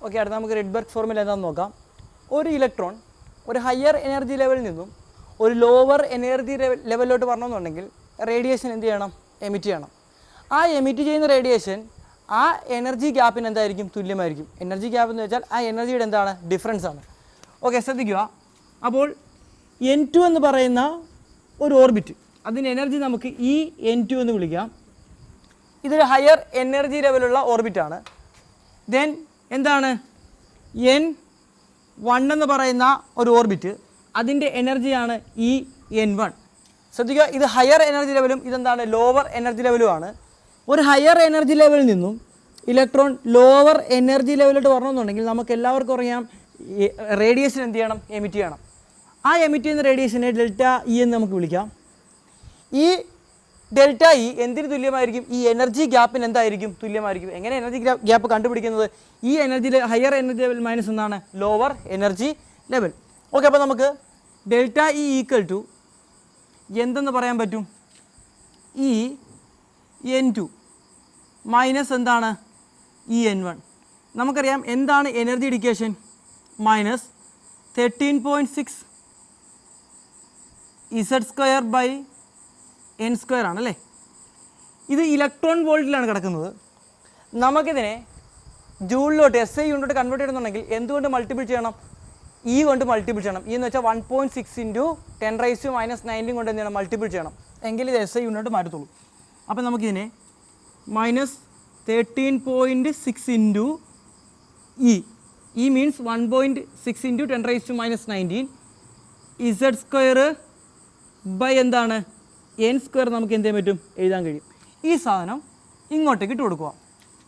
Okay, അടുത്ത നമുക്ക് റിഡ്ബർഗ് formula എന്താണെന്ന് നോക്കാം. ഒരു ഇലക്ട്രോൺ ഒരു ഹയർ എനർജി ലെവലിൽ നിന്നും ഒരു ലോവർ എനർജി ലെവലിലോട്ട് വരണമെന്നുണ്ടെങ്കിൽ റേഡിയേഷൻ എന്ത് ചെയ്യണം? എമിറ്റ് ചെയ്യണം. ആ എമിറ്റ് ചെയ്യുന്ന റേഡിയേഷൻ ആ എനർജി ഗ്യാപ്പിന് എന്തായിരിക്കും? തുല്യമായിരിക്കും. എനർജി ഗ്യാപ്പ് എന്ന് വെച്ചാൽ ആ എനർജിയുടെ എന്താണ്? ഡിഫറൻസ് ആണ്. ഓക്കെ, ശ്രദ്ധിക്കുക. അപ്പോൾ N2 എന്ന് പറയുന്ന ഒരു ഓർബിറ്റ്, അതിൻ്റെ എനർജി നമുക്ക് N2 എന്ന് വിളിക്കാം. ഇതൊരു ഹയർ എനർജി ലെവലുള്ള ഓർബിറ്റാണ്. ദെൻ എന്താണ്? N1 എന്ന് പറയുന്ന ഒരു ഓർബിറ്റ്, അതിൻ്റെ എനർജിയാണ് N1. ശ്രദ്ധിക്കുക, ഇത് ഹയർ എനർജി ലെവലും ഇതെന്താണ്? ലോവർ എനർജി ലെവലുമാണ്. ഒരു ഹയർ എനർജി ലെവലിൽ നിന്നും ഇലക്ട്രോൺ ലോവർ എനർജി ലെവലിലോട്ട് വരണമെന്നുണ്ടെങ്കിൽ നമുക്ക് എല്ലാവർക്കും അറിയാം റേഡിയേഷൻ എന്ത് ചെയ്യണം? എമിറ്റ് ചെയ്യണം. ആ എമിറ്റ് ചെയ്യുന്ന റേഡിയേഷനെ ΔE എന്ന് നമുക്ക് വിളിക്കാം. ഈ ΔE എന്തിന് തുല്യമായിരിക്കും? ഈ എനർജി ഗ്യാപ്പിന് എന്തായിരിക്കും? തുല്യമായിരിക്കും. എങ്ങനെ എനർജി ഗ്യാപ്പ് കണ്ടുപിടിക്കുന്നത്? ഈ energy higher energy level minus എന്താണ്? Lower energy level. ഓക്കെ, അപ്പോൾ നമുക്ക് ΔE ഈക്വൽ ടു എന്തെന്ന് പറയാൻ പറ്റും? N2 മൈനസ് എന്താണ്? N1. നമുക്കറിയാം എന്താണ് എനർജി ഡിക്കേഷൻ? മൈനസ് 13.6 Z² ആണല്ലേ. ഇത് ഇലക്ട്രോൺ വോൾട്ടിലാണ് കിടക്കുന്നത്. നമുക്കിതിനെ ജൂളിലോട്ട് SI യൂണിറ്റ് കൺവേർട്ട് ചെയ്യണമെന്നുണ്ടെങ്കിൽ എന്തുകൊണ്ട് മൾട്ടിപ്പിൾ ചെയ്യണം? E കൊണ്ട് മൾട്ടിപ്പിൾ ചെയ്യണം. E എന്ന് വെച്ചാൽ 1.6 × 10⁻⁹ കൊണ്ട് എന്ത് ചെയ്യണം? മൾട്ടിപ്പിൾ ചെയ്യണം. എങ്കിൽ ഇത് SI യൂണിറ്റ് മാറ്റത്തുള്ളൂ. അപ്പോൾ നമുക്കിതിനെ minus 13.6 × E. E means 1.6 × 10⁻⁹ Z² by എന്താണ്? N² നമുക്ക് എന്ത് ചെയ്യാൻ പറ്റും? എഴുതാൻ കഴിയും. ഈ സാധനം ഇങ്ങോട്ടേക്ക് ഇട്ട് കൊടുക്കുക.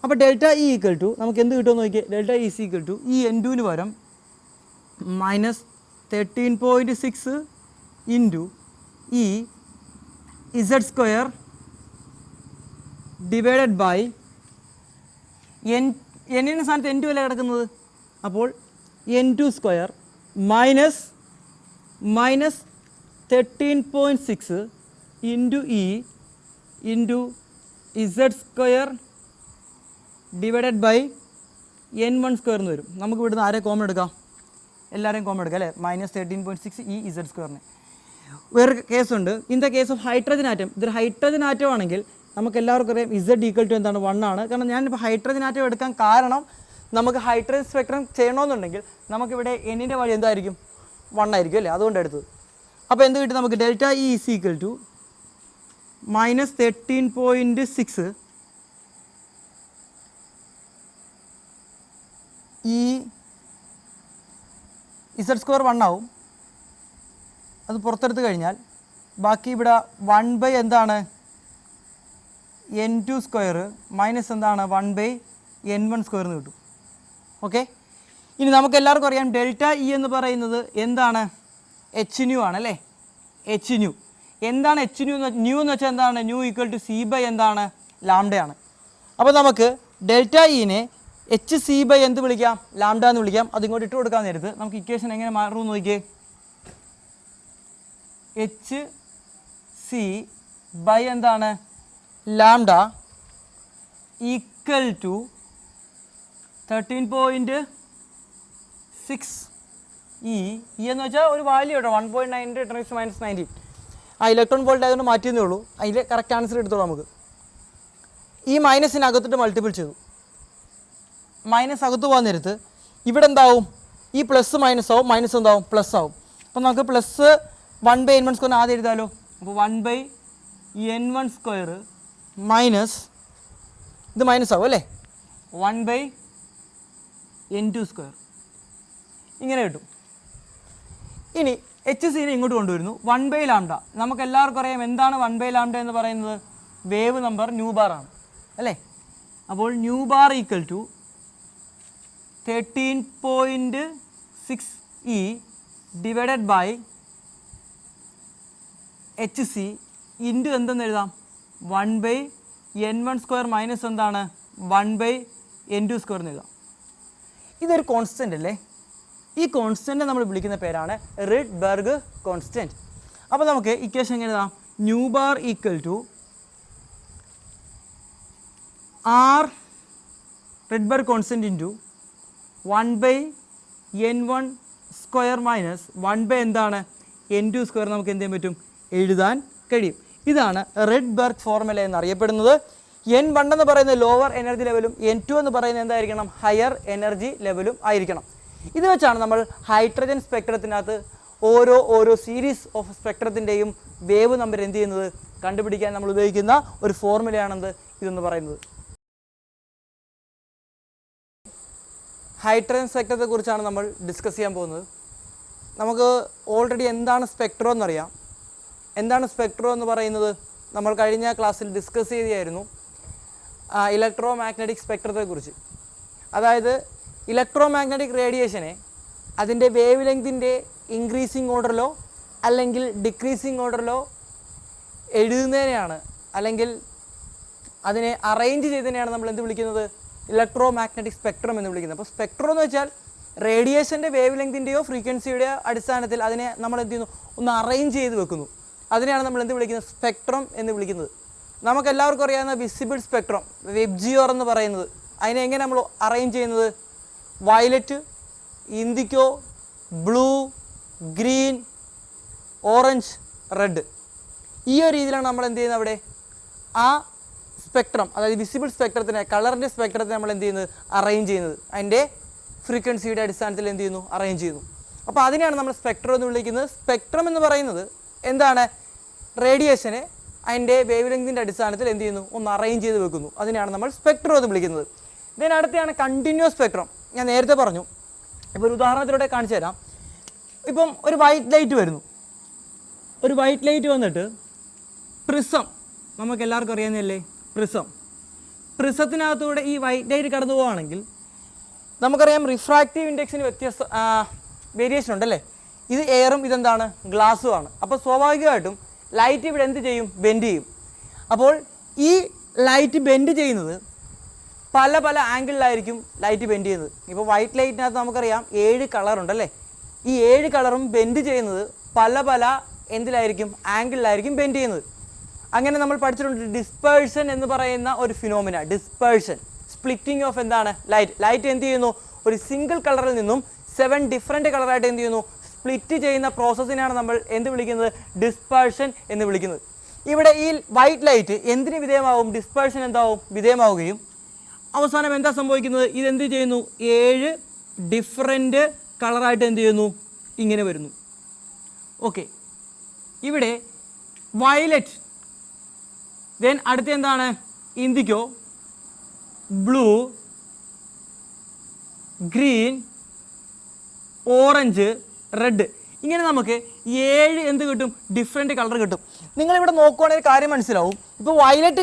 അപ്പോൾ ΔE ഈക്വൽ ടു നമുക്ക് എന്ത് കിട്ടുമെന്ന് നോക്കിയാൽ ΔE is equal to N2 പകരം minus 13.6 × Z² divided by N സ്ഥാനത്ത് N2 അല്ലേ കിടക്കുന്നത്. അപ്പോൾ N2² minus 13.6 × Z² divided by N1² എന്ന് വരും. നമുക്ക് ഇവിടുന്ന് ആരെ കോമൺ എടുക്കാം? എല്ലാവരെയും കോമൺ എടുക്കാം അല്ലേ? Minus 13.6 Z². വേറെ കേസുണ്ട്. In the case of hydrogen atom, ഇതൊരു ഹൈഡ്രജൻ ആറ്റം ആണെങ്കിൽ നമുക്ക് എല്ലാവർക്കും അറിയാം Z ഈക്വൽ ടു എന്താണ്? 1 ആണ്. കാരണം ഞാനിപ്പോൾ ഹൈഡ്രജൻ ആറ്റം എടുക്കാൻ കാരണം നമുക്ക് ഹൈഡ്രജൻ സ്പെക്ട്രം ചെയ്യണമെന്നുണ്ടെങ്കിൽ നമുക്കിവിടെ Nൻ്റെ വാല്യൂ എന്തായിരിക്കും? 1 ആയിരിക്കും അല്ലേ? അതുകൊണ്ട് എടുത്തത്. അപ്പോൾ എന്ത് കിട്ടും നമുക്ക്? ΔE is equal to minus 13.6 Z² 1 ആവും. അത് പുറത്തെടുത്ത് കഴിഞ്ഞാൽ ബാക്കി ഇവിടെ 1 ബൈ എന്താണ്? N2² മൈനസ് എന്താണ്? 1 ബൈ N1² എന്ന് കിട്ടും. ഓക്കെ, ഇനി നമുക്ക് എല്ലാവർക്കും അറിയാം ΔE എന്ന് പറയുന്നത് എന്താണ്? hν ആണല്ലേ. hν എന്താണ്? hν എന്ന് വെച്ചാൽ എന്താണ്? Nu equal to C by എന്താണ്? ലാംഡയാണ്. അപ്പോൾ നമുക്ക് ΔEനെ HC ബൈ എന്ത് വിളിക്കാം? ലാംഡ എന്ന് വിളിക്കാം. അതിങ്ങോട്ട് ഇട്ട് കൊടുക്കാൻ നേരത്ത് നമുക്ക് ഇക്വേഷൻ എങ്ങനെ മാറുമെന്ന് നോക്കിയേ. HC ബൈ എന്താണ്? ലാംഡ ഈക്വൽ ടു 13.6 E എന്ന് വെച്ചാൽ ഒരു വാല്യൂ കേട്ടോ, 1.9 × 10⁻⁹. ആ ഇലക്ട്രോൺ വോൾട്ട് ആയതുകൊണ്ട് മാറ്റിയെന്നേ ഉള്ളൂ. അതിൻ്റെ കറക്റ്റ് ആൻസർ എടുത്തോളൂ. നമുക്ക് ഈ മൈനസിനകത്തിട്ട് മൾട്ടിപ്പിൾ ചെയ്തു. മൈനസ് അകത്ത് പോകാൻ നേരത്ത് ഇവിടെ എന്താവും? ഈ പ്ലസ് മൈനസ് ആവും, മൈനസ് എന്താവും? പ്ലസ് ആവും. അപ്പോൾ നമുക്ക് പ്ലസ് 1 ബൈ N1² ആദ്യം എഴുതാമല്ലോ. അപ്പോൾ 1 ബൈ N1² മൈനസ് ഇത് മൈനസ് ആവും അല്ലേ? 1 ബൈ N2² ഇങ്ങനെ കിട്ടും. ഇനി HCനെ ഇങ്ങോട്ട് കൊണ്ടുവരുന്നു. 1 ബൈ ലാംഡ നമുക്ക് എല്ലാവർക്കും അറിയാം എന്താണ് 1 ബൈ ലാംഡ എന്ന് പറയുന്നത്? വേവ് നമ്പർ ന്യൂ ബാർ ആണ് അല്ലേ? അപ്പോൾ nu bar equal to 13.6 E divided by HC into എന്തെന്ന് എഴുതാം? 1 ബൈ N1² മൈനസ് എന്താണ്? 1 ബൈ N2² എന്ന് എഴുതാം. ഇതൊരു കോൺസ്റ്റൻ്റ് അല്ലേ? ഈ കോൺസ്റ്റൻ്റ് നമ്മൾ വിളിക്കുന്ന പേരാണ് റിഡ്ബർഗ് കോൺസ്റ്റൻറ്റ്. അപ്പോൾ നമുക്ക് ഇക്വേഷൻ എങ്ങനെ എഴുതാം? Nu bar equal to R Rydberg constant into 1/n1² minus 1 എന്താണ് n2² നമുക്ക് എന്ത് ചെയ്യാൻ പറ്റും എഴുതാൻ കഴിയും. ഇതാണ് റിഡ്ബർഗ് ഫോർമുല എന്നറിയപ്പെടുന്നത്. n1 എന്ന് പറയുന്നത് ലോവർ എനർജി ലെവലും n2 എന്ന് പറയുന്നത് എന്തായിരിക്കണം ഹയർ എനർജി ലെവലും ആയിരിക്കണം. ഇത് വെച്ചാണ് നമ്മൾ ഹൈഡ്രജൻ സ്പെക്ട്രത്തിനകത്ത് ഓരോ സീരീസ് ഓഫ് സ്പെക്ട്രത്തിൻ്റെയും വേവ് നമ്പർ എന്ത് ചെയ്യുന്നത് കണ്ടുപിടിക്കാൻ നമ്മൾ ഉപയോഗിക്കുന്ന ഒരു ഫോർമുലയാണെന്ന് ഇതെന്ന് പറയുന്നത്. ഹൈഡ്രജൻ സ്പെക്ട്രത്തെക്കുറിച്ചാണ് നമ്മൾ ഡിസ്കസ് ചെയ്യാൻ പോകുന്നത്. നമുക്ക് ഓൾറെഡി എന്താണ് സ്പെക്ട്രം എന്നറിയാം. എന്താണ് സ്പെക്ട്രം എന്ന് പറയുന്നത് നമ്മൾ കഴിഞ്ഞ ക്ലാസ്സിൽ ഡിസ്കസ് ചെയ്തായിരുന്നു ഇലക്ട്രോ മാഗ്നറ്റിക് സ്പെക്ട്രത്തെക്കുറിച്ച്. അതായത് ഇലക്ട്രോ മാഗ്നറ്റിക് റേഡിയേഷനെ അതിൻ്റെ വേവ് ലെങ്തിൻ്റെ ഇൻക്രീസിങ് ഓർഡറിലോ അല്ലെങ്കിൽ ഡിക്രീസിങ് ഓർഡറിലോ എഴുതുന്നതിനെയാണ് അല്ലെങ്കിൽ അതിനെ അറേഞ്ച് ചെയ്തതിനെയാണ് നമ്മൾ എന്ത് വിളിക്കുന്നത് ഇലക്ട്രോ മാഗ്നറ്റിക് സ്പെക്ട്രം എന്ന് വിളിക്കുന്നത്. അപ്പോൾ സ്പെക്ട്രം എന്ന് വെച്ചാൽ റേഡിയേഷൻ്റെ വേവ് ലെങ്തിൻ്റെയോ ഫ്രീക്വൻസിയുടെയോ അടിസ്ഥാനത്തിൽ അതിനെ നമ്മൾ എന്ത് ചെയ്യുന്നു ഒന്ന് അറേഞ്ച് ചെയ്ത് വെക്കുന്നു. അതിനെയാണ് നമ്മൾ എന്ത് വിളിക്കുന്നത് സ്പെക്ട്രം എന്ന് വിളിക്കുന്നത്. നമുക്കെല്ലാവർക്കും അറിയാവുന്ന വിസിബിൾ സ്പെക്ട്രം വെബ്ജിയോർ എന്ന് പറയുന്നത് അതിനെ എങ്ങനെ നമ്മൾ അറേഞ്ച് ചെയ്യുന്നത് violet, IndiGo, blue, green, orange, red ഈ ഒരു രീതിയിലാണ് നമ്മൾ എന്ത് ചെയ്യുന്നത് അവിടെ ആ സ്പെക്ട്രം അതായത് വിസിബിൾ സ്പെക്ട്രത്തിനെ കളറിൻ്റെ സ്പെക്ട്രത്തിനെ നമ്മൾ എന്ത് ചെയ്യുന്നത് അറേഞ്ച് ചെയ്യുന്നത് അതിൻ്റെ ഫ്രീക്വൻസിയുടെ അടിസ്ഥാനത്തിൽ എന്ത് ചെയ്യുന്നു അറേഞ്ച് ചെയ്യുന്നു. അപ്പോൾ അതിനെയാണ് നമ്മൾ സ്പെക്ട്രം എന്ന് വിളിക്കുന്നത്. സ്പെക്ട്രം എന്ന് പറയുന്നത് എന്താണ് റേഡിയേഷനെ അതിൻ്റെ വേവ് ലെങ്തിൻ്റെ അടിസ്ഥാനത്തിൽ എന്ത് ചെയ്യുന്നു ഒന്ന് അറേഞ്ച് ചെയ്ത് വെക്കുന്നു. അതിനെയാണ് നമ്മൾ സ്പെക്ട്രം എന്ന് വിളിക്കുന്നത്. ഇതിന് അടുത്താണ് കണ്ടിന്യൂസ് സ്പെക്ട്രം. ഞാൻ നേരത്തെ പറഞ്ഞു. ഇപ്പോൾ ഒരു ഉദാഹരണത്തിലൂടെ കാണിച്ചു തരാം. ഇപ്പം ഒരു വൈറ്റ് ലൈറ്റ് വരുന്നു. ഒരു വൈറ്റ് ലൈറ്റ് വന്നിട്ട് പ്രിസം നമുക്ക് എല്ലാവർക്കും അറിയാവുന്നതല്ലേ പ്രിസത്തിനകത്തൂടെ ഈ വൈറ്റ് ലൈറ്റ് കടന്നു പോവുകയാണെങ്കിൽ നമുക്കറിയാം റിഫ്രാക്റ്റീവ് ഇൻഡെക്സിന് വേരിയേഷൻ ഉണ്ടല്ലേ. ഇത് എയറും ഇതെന്താണ് ഗ്ലാസ്സുമാണ്. അപ്പോൾ സ്വാഭാവികമായിട്ടും ലൈറ്റ് ഇവിടെ എന്ത് ചെയ്യും ബെൻഡ് ചെയ്യും. അപ്പോൾ ഈ ലൈറ്റ് ബെൻഡ് ചെയ്യുന്നത് പല പല ആംഗിളിലായിരിക്കും ലൈറ്റ് ബെൻഡ് ചെയ്യുന്നത്. ഇപ്പോൾ വൈറ്റ് ലൈറ്റിനകത്ത് നമുക്കറിയാം 7 കളറുണ്ടല്ലേ. ഈ 7 കളറും ബെൻഡ് ചെയ്യുന്നത് പല പല എന്തിലായിരിക്കും ആംഗിളിലായിരിക്കും ബെൻഡ് ചെയ്യുന്നത്. അങ്ങനെ നമ്മൾ പഠിച്ചിട്ടുണ്ട് ഡിസ്പേഴ്സൺ എന്ന് പറയുന്ന ഒരു ഫിനോമിന. ഡിസ്പേഴ്സൺ സ്പ്ലിറ്റിംഗ് ഓഫ് എന്താണ് ലൈറ്റ് എന്ത് ചെയ്യുന്നു ഒരു സിംഗിൾ കളറിൽ നിന്നും 7 ഡിഫറെൻറ്റ് കളറായിട്ട് എന്ത് ചെയ്യുന്നു സ്പ്ലിറ്റ് ചെയ്യുന്ന പ്രോസസ്സിനെയാണ് നമ്മൾ എന്ത് വിളിക്കുന്നത് ഡിസ്പേഴ്സൺ എന്ന് വിളിക്കുന്നത്. ഇവിടെ ഈ വൈറ്റ് ലൈറ്റ് എന്തിന് വിധേയമാവും ഡിസ്പേഴ്സൺ എന്താവും വിധേയമാവുകയും അവസാനം എന്താ സംഭവിക്കുന്നത് ഇതെന്ത് ചെയ്യുന്നു 7 ഡിഫറെൻറ്റ് കളറായിട്ട് എന്ത് ചെയ്യുന്നു ഇങ്ങനെ വരുന്നു. ഓക്കെ ഇവിടെ വയലറ്റ് ദെൻ അടുത്ത എന്താണ് IndiGo, blue, green, orange, red ഇങ്ങനെ നമുക്ക് 7 എന്ത് കിട്ടും ഡിഫറെൻറ്റ് കളർ കിട്ടും. നിങ്ങളിവിടെ നോക്കുവാണെങ്കിൽ കാര്യം മനസ്സിലാവും. ഇപ്പോൾ വയലറ്റ്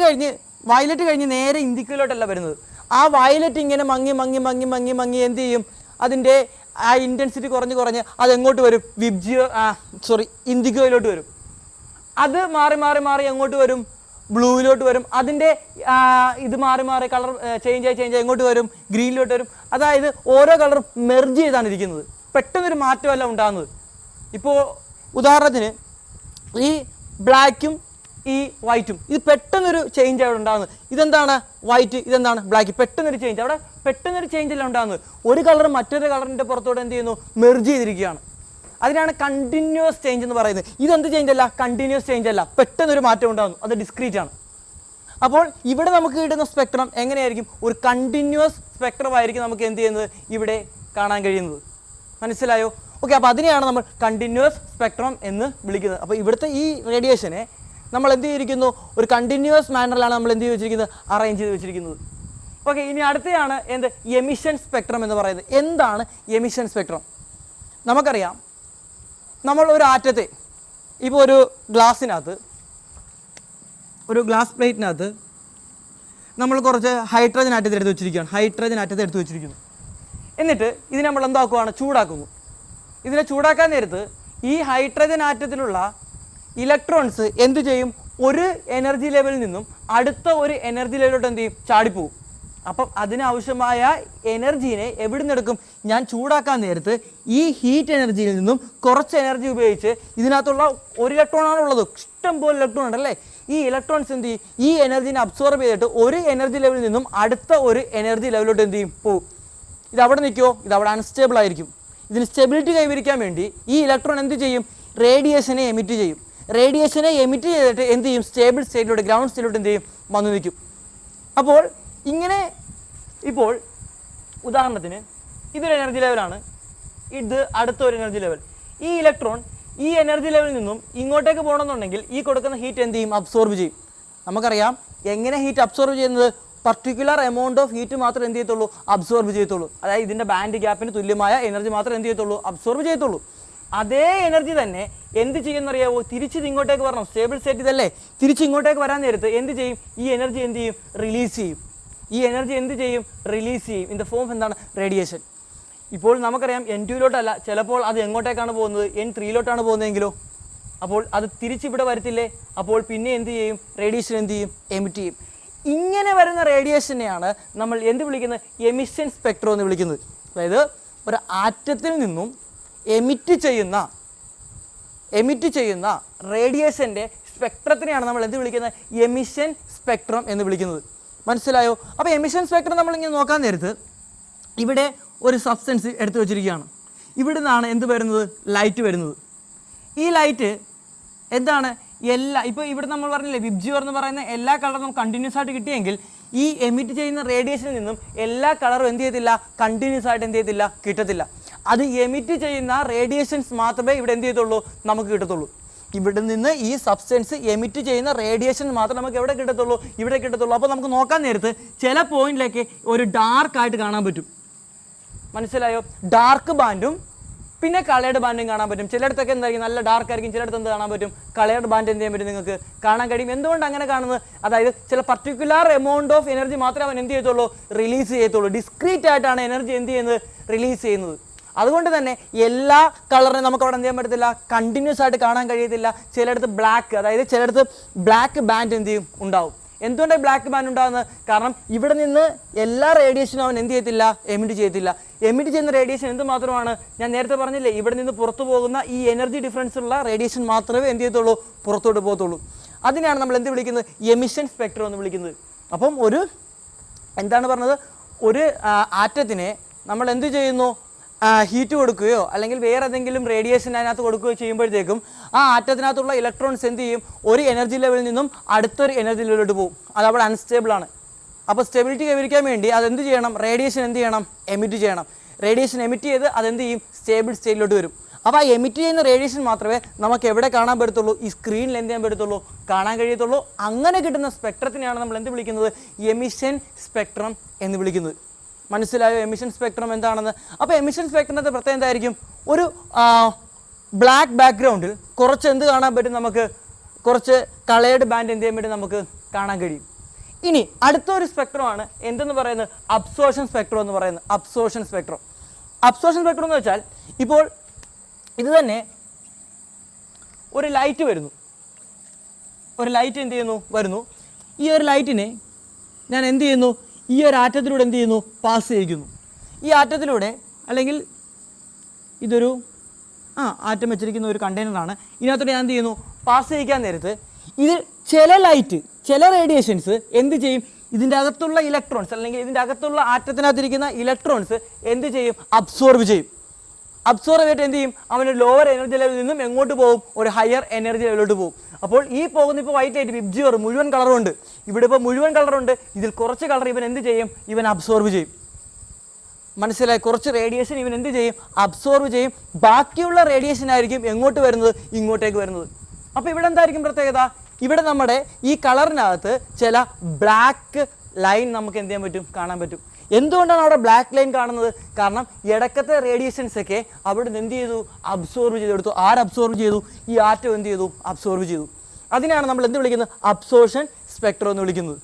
കഴിഞ്ഞ് നേരെ ഇൻഡിഗോയിലോട്ടല്ല വരുന്നത്. ആ വയലറ്റ് ഇങ്ങനെ മങ്ങി മങ്ങി മങ്ങി മങ്ങി മങ്ങി എന്ത് ചെയ്യും അതിൻ്റെ ആ ഇൻറ്റൻസിറ്റി കുറഞ്ഞ് അതെങ്ങോട്ട് വരും ഇൻഡിഗോയിലോട്ട് വരും. അത് മാറി മാറി മാറി എങ്ങോട്ട് വരും ബ്ലൂവിലോട്ട് വരും. അതിൻ്റെ ഇത് മാറി മാറി കളർ ചേഞ്ച് ആയി എങ്ങോട്ട് വരും ഗ്രീനിലോട്ട് വരും. അതായത് ഓരോ കളറും മെർജ് ചെയ്താണ് ഇരിക്കുന്നത്. പെട്ടെന്നൊരു മാറ്റമല്ല ഉണ്ടാകുന്നത്. ഇപ്പോൾ ഉദാഹരണത്തിന് ഈ ബ്ലാക്കും ഈ വൈറ്റും ഇത് പെട്ടെന്നൊരു ചേഞ്ച് അവിടെ ഉണ്ടാകുന്നത്. ഇതെന്താണ് വൈറ്റ്, ഇതെന്താണ് ബ്ലാക്ക്. പെട്ടെന്നൊരു ചേഞ്ച് അവിടെ പെട്ടെന്നൊരു ചേഞ്ച് അല്ല ഉണ്ടാകുന്നത്. ഒരു കളർ മറ്റൊരു കളറിൻ്റെ പുറത്തോടെ എന്ത് ചെയ്യുന്നു മെർജ് ചെയ്തിരിക്കുകയാണ്. അതിനാണ് കണ്ടിന്യൂസ് ചേഞ്ച് എന്ന് പറയുന്നത്. ഇതെന്ത് ചേഞ്ച് അല്ല കണ്ടിന്യൂസ് ചേഞ്ച് അല്ല, പെട്ടെന്നൊരു മാറ്റം ഉണ്ടാകുന്നു. അത് ഡിസ്ക്രീറ്റ് ആണ്. അപ്പോൾ ഇവിടെ നമുക്ക് കിട്ടുന്ന സ്പെക്ട്രം എങ്ങനെയായിരിക്കും ഒരു കണ്ടിന്യൂസ് സ്പെക്ട്രം ആയിരിക്കും നമുക്ക് എന്ത് ചെയ്യുന്നത് ഇവിടെ കാണാൻ കഴിയുന്നത്. മനസ്സിലായോ? ഓക്കെ, അപ്പോൾ അതിനെയാണ് നമ്മൾ കണ്ടിന്യൂസ് സ്പെക്ട്രം എന്ന് വിളിക്കുന്നത്. അപ്പോൾ ഇവിടുത്തെ ഈ റേഡിയേഷനെ നമ്മൾ എന്ത് ചെയ്തിരിക്കുന്നു ഒരു കണ്ടിന്യൂസ് മാനറിലാണ് നമ്മൾ എന്ത് ചെയ്ത് വെച്ചിരിക്കുന്നത് അറേഞ്ച് ചെയ്ത് വെച്ചിരിക്കുന്നത്. ഓക്കെ, ഇനി അടുത്തയാണ് എന്ത് എമിഷൻ സ്പെക്ട്രം എന്ന് പറയുന്നത്. എന്താണ് എമിഷൻ സ്പെക്ട്രം? നമുക്കറിയാം നമ്മൾ ഒരു ആറ്റത്തെ ഇപ്പോൾ ഒരു ഗ്ലാസ് പ്ലേറ്റിനകത്ത് നമ്മൾ കുറച്ച് ഹൈഡ്രജൻ ആറ്റത്തെ എടുത്ത് വെച്ചിരിക്കുന്നു. എന്നിട്ട് ഇതിനെ നമ്മൾ എന്താക്കുവാണ് ചൂടാക്കുന്നു. ഇതിനെ ചൂടാക്കാൻ നേരത്ത് ഈ ഹൈഡ്രജൻ ആറ്റത്തിലുള്ള ഇലക്ട്രോൺസ് എന്ത് ചെയ്യും ഒരു എനർജി ലെവലിൽ നിന്നും അടുത്ത ഒരു എനർജി ലെവലിലോട്ട് എന്ത് ചെയ്യും ചാടിപ്പോവും. അപ്പം അതിനാവശ്യമായ എനർജീനെ എവിടെ നിന്ന് എടുക്കും? ഞാൻ ചൂടാക്കാൻ നേരത്ത് ഈ ഹീറ്റ് എനർജിയിൽ നിന്നും കുറച്ച് എനർജി ഉപയോഗിച്ച് ഇതിനകത്തുള്ള ഒരു ഇലക്ട്രോണാണുള്ളത്, ഇഷ്ടം പോലെ ഇലക്ട്രോൺ ഉണ്ടല്ലേ. ഈ ഇലക്ട്രോൺസ് എന്ത് ചെയ്യും ഈ എനർജീനെ അബ്സോർബ് ചെയ്തിട്ട് ഒരു എനർജി ലെവലിൽ നിന്നും അടുത്ത ഒരു എനർജി ലെവലിലോട്ട് എന്ത് ചെയ്യും പോകും. ഇത് അവിടെ നിൽക്കുമോ? ഇത് അവിടെ അൺസ്റ്റേബിൾ ആയിരിക്കും. ഇതിന് സ്റ്റെബിലിറ്റി കൈവരിക്കാൻ വേണ്ടി ഈ ഇലക്ട്രോൺ എന്ത് ചെയ്യും? റേഡിയേഷനെ എമിറ്റ് ചെയ്യും. റേഡിയേഷനെ എമിറ്റ് ചെയ്തിട്ട് എന്ത് ചെയ്യും? സ്റ്റേബിൾ സ്റ്റേറ്റിലോട്ട്, ഗ്രൗണ്ട് സ്റ്റേറ്റിലോട്ട് എന്ത് ചെയ്യും? വന്നു നിൽക്കും. അപ്പോൾ ഇങ്ങനെ ഇപ്പോൾ ഉദാഹരണത്തിന് ഇതൊരു എനർജി ലെവലാണ്, ഇത് അടുത്തൊരു എനർജി ലെവൽ. ഈ ഇലക്ട്രോൺ ഈ എനർജി ലെവലിൽ നിന്നും ഇങ്ങോട്ടേക്ക് പോകണമെന്നുണ്ടെങ്കിൽ ഈ കൊടുക്കുന്ന ഹീറ്റ് എന്ത് ചെയ്യും? അബ്സോർബ് ചെയ്യും. നമുക്കറിയാം എങ്ങനെ ഹീറ്റ് അബ്സോർബ് ചെയ്യുന്നത്? പർട്ടിക്കുലർ എമൗണ്ട് ഓഫ് ഹീറ്റ് മാത്രം എന്ത് ചെയ്യത്തുള്ളൂ? അബ്സോർബ് ചെയ്യത്തുള്ളൂ. അതായത് ഇതിൻ്റെ ബാൻഡ് ഗ്യാപ്പിന് തുല്യമായ എനർജി മാത്രം എന്ത് ചെയ്യത്തുള്ളൂ? അബ്സോർബ് ചെയ്യത്തുള്ളൂ. അതേ എനർജി തന്നെ എന്ത് ചെയ്യുമെന്നറിയാവോ? തിരിച്ച് ഇങ്ങോട്ടേക്ക് വരണം. സ്റ്റേബിൾ സ്റ്റേറ്റ് ഇതല്ലേ? തിരിച്ച് ഇങ്ങോട്ടേക്ക് വരാൻ നേരത്ത് എന്ത് ചെയ്യും? ഈ എനർജി എന്ത് ചെയ്യും? റിലീസ് ചെയ്യും. ഈ എനർജി എന്ത് ചെയ്യും? റിലീസ് ചെയ്യും. ഇൻ ദ ഫോം എന്താണ്? റേഡിയേഷൻ. ഇപ്പോൾ നമുക്കറിയാം N2 ചിലപ്പോൾ അത് എങ്ങോട്ടേക്കാണ് പോകുന്നത്? N3 പോകുന്നതെങ്കിലോ? അപ്പോൾ അത് തിരിച്ചിവിടെ വരത്തില്ലേ? അപ്പോൾ പിന്നെ എന്ത് ചെയ്യും? റേഡിയേഷൻ എന്ത് ചെയ്യും? എമിറ്റ് ചെയ്യും. ഇങ്ങനെ വരുന്ന റേഡിയേഷനെയാണ് നമ്മൾ എന്ത് വിളിക്കുന്നത്? എമിഷൻ സ്പെക്ട്രം എന്ന് വിളിക്കുന്നത്. അതായത് ഒരു ആറ്റത്തിൽ നിന്നും എമിറ്റ് ചെയ്യുന്ന റേഡിയേഷൻ്റെ സ്പെക്ട്രത്തിനെയാണ് നമ്മൾ എന്ത് വിളിക്കുന്നത്? എമിഷൻ സ്പെക്ട്രം എന്ന് വിളിക്കുന്നത്. മനസ്സിലായോ? അപ്പോൾ എമിഷൻ സ്പെക്ട്രം നമ്മളിങ്ങനെ നോക്കാൻ നേരത്ത് ഇവിടെ ഒരു സബ്സ്റ്റൻസ് എടുത്തു വച്ചിരിക്കുകയാണ്. ഇവിടെ നിന്നാണ് എന്ത് വരുന്നത്? ലൈറ്റ് വരുന്നത്. ഈ ലൈറ്റ് എന്താണ്? ഇപ്പോൾ ഇവിടെ നമ്മൾ പറഞ്ഞില്ലേ വിബ്ജിയോർ എന്ന് പറയുന്ന എല്ലാ കളറും നമുക്ക് കണ്ടിന്യൂസ് ആയിട്ട് കിട്ടിയെങ്കിൽ ഈ എമിറ്റ് ചെയ്യുന്ന റേഡിയേഷനിൽ നിന്നും എല്ലാ കളറും എന്ത് ചെയ്യത്തില്ല? കണ്ടിന്യൂസ് ആയിട്ട് എന്ത് ചെയ്യത്തില്ല? കിട്ടത്തില്ല. അത് എമിറ്റ് ചെയ്യുന്ന റേഡിയേഷൻസ് മാത്രമേ ഇവിടെ എന്ത് ചെയ്യത്തുള്ളൂ? നമുക്ക് കിട്ടത്തുള്ളൂ. ഇവിടെ നിന്ന് ഈ സബ്സ്റ്റൻസ് എമിറ്റ് ചെയ്യുന്ന റേഡിയേഷൻ മാത്രമേ നമുക്ക് എവിടെ കിട്ടത്തുള്ളൂ? ഇവിടെ കിട്ടത്തുള്ളൂ. അപ്പോൾ നമുക്ക് നോക്കാൻ നേരത്ത് ചില പോയിന്റിലേക്ക് ഒരു ഡാർക്കായിട്ട് കാണാൻ പറ്റും. മനസ്സിലായോ? ഡാർക്ക് ബാൻഡും പിന്നെ കളേർഡ് ബാൻഡും കാണാൻ പറ്റും. ചിലയിടത്തൊക്കെ എന്തായിരിക്കും? നല്ല ഡാർക്ക് ആയിരിക്കും. ചിലയിടത്ത് എന്ത് കാണാൻ പറ്റും? കളേർഡ് ബാൻഡ് എന്ത് ചെയ്യാൻ പറ്റും? നിങ്ങൾക്ക് കാണാൻ കഴിയും. എന്തുകൊണ്ട് അങ്ങനെ കാണുന്നത്? അതായത് ചില പർട്ടിക്കുലർ എമൗണ്ട് ഓഫ് എനർജി മാത്രമേ അവൻ എന്ത് ചെയ്യത്തുള്ളൂ? റിലീസ് ചെയ്യത്തുള്ളൂ. ഡിസ്ക്രീറ്റ് ആയിട്ടാണ് എനർജി എന്ത് ചെയ്യുന്നത്? റിലീസ് ചെയ്യുന്നത്. അതുകൊണ്ട് തന്നെ എല്ലാ കളറിനും നമുക്ക് അവിടെ എന്ത് ചെയ്യാൻ പറ്റത്തില്ല? കണ്ടിന്യൂസ് ആയിട്ട് കാണാൻ കഴിയത്തില്ല. ചിലയിടത്ത് ബ്ലാക്ക്, അതായത് ചിലയിടത്ത് ബ്ലാക്ക് ബാൻഡ് എന്ത് ചെയ്യും? ഉണ്ടാവും. എന്തുകൊണ്ടാണ് ബ്ലാക്ക് ബാൻഡ് ഉണ്ടാകുന്നത്? കാരണം ഇവിടെ നിന്ന് എല്ലാ റേഡിയേഷനും അവൻ എന്ത് ചെയ്യത്തില്ല? എമിറ്റ് ചെയ്യത്തില്ല. എമിറ്റ് ചെയ്യുന്ന റേഡിയേഷൻ എന്ത് മാത്രമാണ്? ഞാൻ നേരത്തെ പറഞ്ഞില്ലേ, ഇവിടെ നിന്ന് പുറത്തു പോകുന്ന ഈ എനർജി ഡിഫറൻസ് ഉള്ള റേഡിയേഷൻ മാത്രമേ എന്ത് ചെയ്യത്തുള്ളൂ? പുറത്തോട്ട് പോകത്തുള്ളൂ. അതിനാണ് നമ്മൾ എന്ത് വിളിക്കുന്നത്? എമിഷൻ സ്പെക്ട്രം എന്ന് വിളിക്കുന്നത്. അപ്പം എന്താണ് പറഞ്ഞത്? ഒരു ആറ്റത്തിനെ നമ്മൾ എന്ത് ചെയ്യുന്നു? ഹീറ്റ് കൊടുക്കുകയോ അല്ലെങ്കിൽ വേറെ ഏതെങ്കിലും റേഡിയേഷൻ അതിനകത്ത് കൊടുക്കുകയോ ചെയ്യുമ്പോഴത്തേക്കും ആ ആറ്റത്തിനകത്തുള്ള ഇലക്ട്രോൺസ് എന്ത് ചെയ്യും? ഒരു എനർജി ലെവലിൽ നിന്നും അടുത്തൊരു എനർജി ലെവലിലോട്ട് പോകും. അത് അവിടെ അൺസ്റ്റേബിളാണ്. അപ്പോൾ സ്റ്റെബിലിറ്റി കൈവരിക്കാൻ വേണ്ടി അതെന്ത് ചെയ്യണം? റേഡിയേഷൻ എന്ത് ചെയ്യണം? എമിറ്റ് ചെയ്യണം. റേഡിയേഷൻ എമിറ്റ് ചെയ്ത് അതെന്ത് ചെയ്യും? സ്റ്റേബിൾ സ്റ്റേറ്റിലോട്ട് വരും. അപ്പോൾ ആ എമിറ്റ് ചെയ്യുന്ന റേഡിയേഷൻ മാത്രമേ നമുക്ക് എവിടെ കാണാൻ പറ്റത്തുള്ളൂ? ഈ സ്ക്രീനിൽ എന്ത് ചെയ്യാൻ പറ്റത്തുള്ളൂ? കാണാൻ കഴിയത്തുള്ളൂ. അങ്ങനെ കിട്ടുന്ന സ്പെക്ട്രത്തിനെയാണ് നമ്മൾ എന്ത് വിളിക്കുന്നത്? എമിഷൻ സ്പെക്ട്രം എന്ന് വിളിക്കുന്നത്. മനസ്സിലായോ എമിഷൻ സ്പെക്ട്രം എന്താണെന്ന്? അപ്പോൾ എമിഷൻ സ്പെക്ട്രത്തിൻ്റെ പ്രത്യേകത എന്തായിരിക്കും? ഒരു ബ്ലാക്ക് ബാക്ക്ഗ്രൗണ്ടിൽ കുറച്ച് എന്ത് കാണാൻ പറ്റും? നമുക്ക് കുറച്ച് കളേർഡ് ബാൻഡ് എന്ത് ചെയ്യാൻ പറ്റും? നമുക്ക് കാണാൻ കഴിയും. ഇനി അടുത്തൊരു സ്പെക്ട്രമാണ് എന്തെന്ന് പറയുന്നത്? അബ്സോർഷൻ സ്പെക്ട്രം എന്ന് പറയുന്നത്. അബ്സോർഷൻ സ്പെക്ട്രം എന്ന് വെച്ചാൽ ഇപ്പോൾ ഇത് തന്നെ ഒരു ലൈറ്റ് വരുന്നു. ഒരു ലൈറ്റ് എന്ത് ചെയ്യുന്നു? വരുന്നു. ഈ ഒരു ലൈറ്റിനെ ഞാൻ എന്ത് ചെയ്യുന്നു? ഈ ഒരു ആറ്റത്തിലൂടെ എന്ത് ചെയ്യുന്നു? പാസ് ചെയ്യിക്കുന്നു. ഈ ആറ്റത്തിലൂടെ, അല്ലെങ്കിൽ ഇതൊരു ആറ്റം വെച്ചിരിക്കുന്ന ഒരു കണ്ടെയ്നറാണ്. ഇതിനകത്തോടെ ഞാൻ എന്ത് ചെയ്യുന്നു? പാസ് ചെയ്യിക്കാൻ നേരത്ത് ഇത് ചില റേഡിയേഷൻസ് എന്ത് ചെയ്യും? ഇതിൻ്റെ അകത്തുള്ള ഇലക്ട്രോൺസ് അല്ലെങ്കിൽ ഇതിൻ്റെ അകത്തുള്ള ആറ്റത്തിനകത്തിരിക്കുന്ന ഇലക്ട്രോൺസ് എന്ത് ചെയ്യും? അബ്സോർബ് ചെയ്യും. അബ്സോർബ് ചെയ്തിട്ട് എന്ത് ചെയ്യും? അവന് ലോവർ എനർജി ലെവലിൽ നിന്നും എങ്ങോട്ട് പോകും? ഒരു ഹയർ എനർജി ലെവലിലോട്ട് പോകും. അപ്പോൾ ഈ പോകുന്ന ഇപ്പോൾ വൈറ്റ് ആയിട്ട് വിബ്ജിയോർ മുഴുവൻ കളറുണ്ട്. ഇവിടെ ഇപ്പോൾ മുഴുവൻ കളറുണ്ട്. ഇതിൽ കുറച്ച് കളർ ഇവൻ എന്ത് ചെയ്യും? ഇവൻ അബ്സോർബ് ചെയ്യും. മനസ്സിലായി? കുറച്ച് റേഡിയേഷൻ ഇവൻ എന്ത് ചെയ്യും? അബ്സോർബ് ചെയ്യും. ബാക്കിയുള്ള റേഡിയേഷൻ ആയിരിക്കും എങ്ങോട്ട് വരുന്നത്? ഇങ്ങോട്ടേക്ക് വരുന്നത്. അപ്പോൾ ഇവിടെ എന്തായിരിക്കും പ്രത്യേകത? ഇവിടെ നമ്മുടെ ഈ കളറിനകത്ത് ചില ബ്ലാക്ക് ലൈൻ നമുക്ക് എന്ത് ചെയ്യാൻ പറ്റും? കാണാൻ പറ്റും. എന്തുകൊണ്ടാണ് അവിടെ ബ്ലാക്ക് ലൈൻ കാണുന്നത്? കാരണം ഇടക്കത്തെ റേഡിയേഷൻസ് ഒക്കെ അവിടെ നിന്ന് എന്ത് ചെയ്തു? അബ്സോർബ് ചെയ്തെടുത്തു. അബ്സോർബ് ചെയ്തു? ഈ ആറ്റം എന്ത് ചെയ്തു? അബ്സോർബ് ചെയ്തു. അതിനാണ് നമ്മൾ എന്ത് വിളിക്കുന്നത്? അബ്സോർഷൻ സ്പെക്ട്രം എന്ന് വിളിക്കുന്നത്.